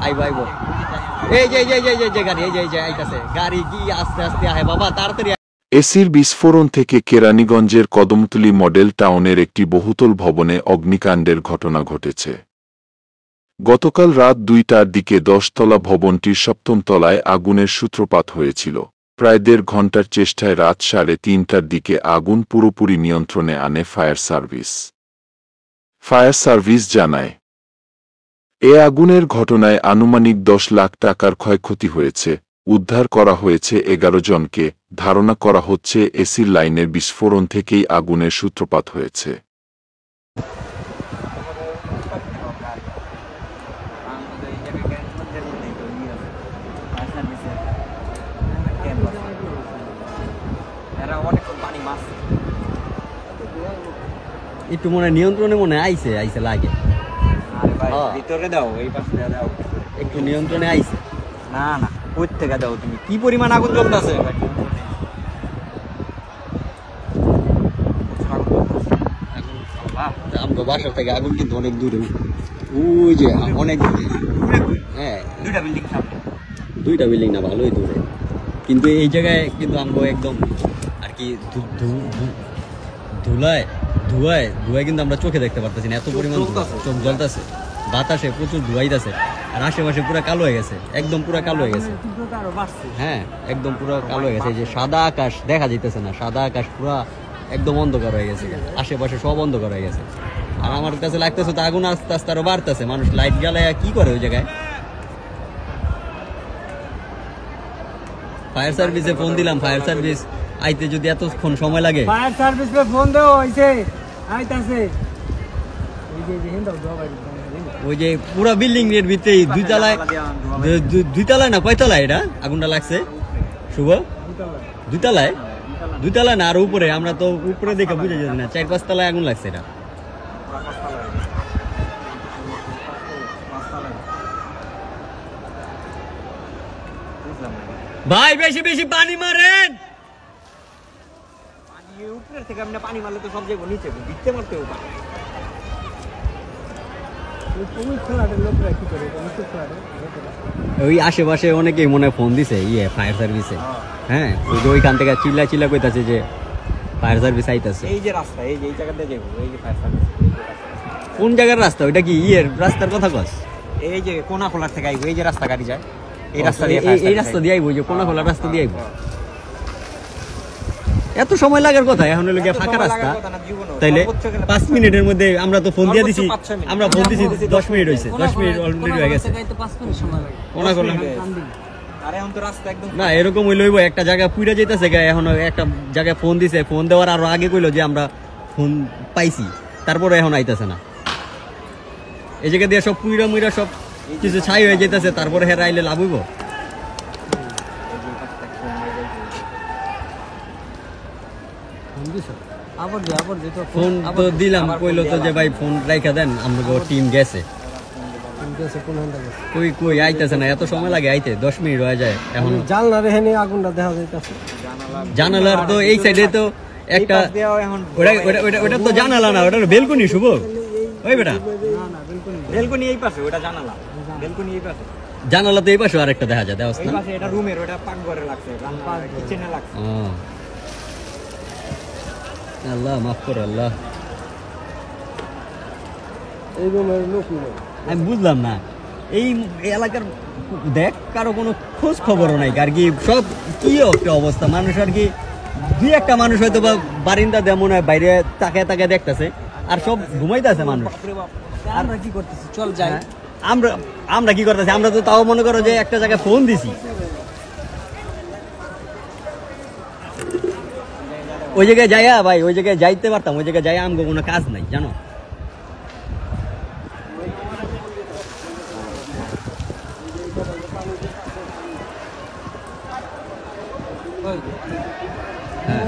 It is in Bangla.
আইবো আইবো এই যে গাড়ি এই যে আইতাছে গাড়ি কি আস্তে আস্তে আহে বাবা তাড়াতাড়ি। এসির বিস্ফোরণ থেকে কেরানীগঞ্জের কদমতলী মডেল টাউনের একটি বহুতল ভবনে অগ্নিকাণ্ডের ঘটনা ঘটেছে। গতকাল রাত ২টার দিকে ১০তলা ভবনটির ৭ম তলায় আগুনের সূত্রপাত হয়েছিল। প্রায় ১.৫ ঘণ্টার চেষ্টায় রাত ৩:৩০টার দিকে আগুন পুরোপুরি নিয়ন্ত্রণে আনে ফায়ার সার্ভিস। ফায়ার সার্ভিস জানায়, এ আগুনের ঘটনায় আনুমানিক ১০ লাখ টাকার ক্ষয়ক্ষতি হয়েছে। উদ্ধার করা হয়েছে ১১ জনকে। ধারণা করা হচ্ছে এসির লাইনের বিস্ফোরণ থেকেই আগুনের সূত্রপাত হয়েছে। একটু মনে নিয়ন্ত্রণে মনে আইছে লাগে ভিতরে দাও, এই পাশে দাও, একটু নিয়ন্ত্রণে আইছে। না না কই থেকে দাও তুমি, কি পরিমাণ আগুন জ্বলতেছে। আমগো বাসা থেকে আগুন কিন্তু অনেক দূরে, ওই যে অনেক দূরে। হ্যাঁ, দুইটা বিল্ডিং না, ভালোই দূরে। কিন্তু এই জায়গায় কিন্তু আমগো একদম আর কি ধুয়ায় কিন্তু আমরা চোখে দেখতে পারতেছি না, এত পরিমাণ চোখ জ্বলতেছে। বাতাসে প্রচুর ধুয়াইতেছে, আর আশেপাশে পুরো কালো হয়ে গেছে, একদম পুরো কালো হয়ে গেছে। হ্যাঁ, একদম পুরো কালো হয়ে গেছে। এই যে সাদা আকাশ দেখা যাইতেছে না, সাদা আকাশ পুরো একদম অন্ধকার হয়ে গেছে, আশেপাশে সব অন্ধকার হয়ে গেছে। আর আমার কাছে লাগতেছে তো আগুন আস্তে আস্তে আরো বাড়তেছে। মানুষ লাইট জ্বালায় কি করে ওই জায়গায়? ফায়ার সার্ভিসে ফোন দিলাম, ফায়ার সার্ভিস আইতে যদি এতক্ষণ সময় লাগে। ফায়ার সার্ভিসে ফোন দেও হইছে, আইতাছে। ওই যে পুরো বিল্ডিং এর ভিতরে দুইতলায় না কয়তলায় এটা আগুনটা লাগছে? শুভ দুইতলায় না, আর উপরে আমরা তো উপরে দেখে বুঝে যাচ্ছি না, ৪-৫ তলায় আগুন লাগছে এটা। ভাই বেশি বেশি পানি মারেন। উপরের থেকে আপনি পানি মারলে তো সব জায়গায় নিচে দিতে মারতে হবে। ওই আশেপাশে অনেকেই মনে ফোন দিছে ফায়ার সার্ভিসে। হ্যাঁ, ওইখান থেকে চিল্লা কইতাছে যে ফায়ার সার্ভিস আইতাছে। এই যে রাস্তা, এই যে এই জায়গাতে যাবো, এই যে ফায়ার সার্ভিস। কোন জায়গার রাস্তা ওইটা? কি রাস্তার কথা কস? এই যে কোনা খোলার থেকে আইবো, এই যে রাস্তা গাড়ি যায়, এই রাস্তা দিয়ে আইবো, যে কোনা খোলা রাস্তা দিয়ে আইবো। এত সময় লাগার কথা? এখন হলো গিয়ে ফাঁকা রাস্তা, তাইলে 5 মিনিটের মধ্যে আমরা তো ফোন দিয়ে দিছি, 10 মিনিট হয়েছে, 10 মিনিট অলরেডি হয়ে গেছে। না, এরকম হইলে হইব, একটা জায়গা পুইরা যাইতেছে গায়ে, এখন একটা জায়গায় ফোন দিছে, ফোন দেওয়ার আরো আগে কইলো যে আমরা ফোন পাইছি, তারপরে এখন আইতেছে না। এই জায়গা দিয়ে সব পুইরা মুইরা সব কিছু ছাই হয়ে যেতেছে, তারপরে হেরা আইলে লাভ হইব? ফোন তো দিলাম, কইলো তো যে ভাই ফোন রাইখা দেন, আমাকে টিম গেছে। কই আইতেছে না, এত সময় লাগে আইতে, 10 মিনিট হয়ে যায়। এখন জানালার তো এই সাইডে তো একটা, ওটা তো জানালা না, ওটা বেলকনি। শুভ ওই বেটা বেলকনি এই পাশে, ওটা জানালা, বেলকনি এই পাশে, জানালা তো এই পাশে আরেকটা দেখা যায়। এই পাশে এটা রুমের, ওটা পাকঘরে লাগছে, কিচেনে লাগছে। আল্লাহ মাফ কর আল্লাহ। আমি বুঝলাম না, এই এলাকার দেখ কারো কোনো খোঁজ খবরও নাই আর কি, সব কি একটা অবস্থা। মানুষ আর কি 2-1টা মানুষ হয়তো বা বারিন্দা দেয় মনে হয়, বাইরে তাকায় দেখতেছে, আর সব ঘুমাইতেছে মানুষ। আমরা কি করতেছি? চল যাই। আমরা কি করতেছি? আমরা তো তাও মনে করো যে একটা জায়গায় ফোন দিছি, ওই জায়গায় যাইয়া ভাই, ওই জায়গায় যাইতে পারতাম, ওই জায়গায় যাইয়া আমগো কোনো কাজ নাই জানো। হ্যাঁ।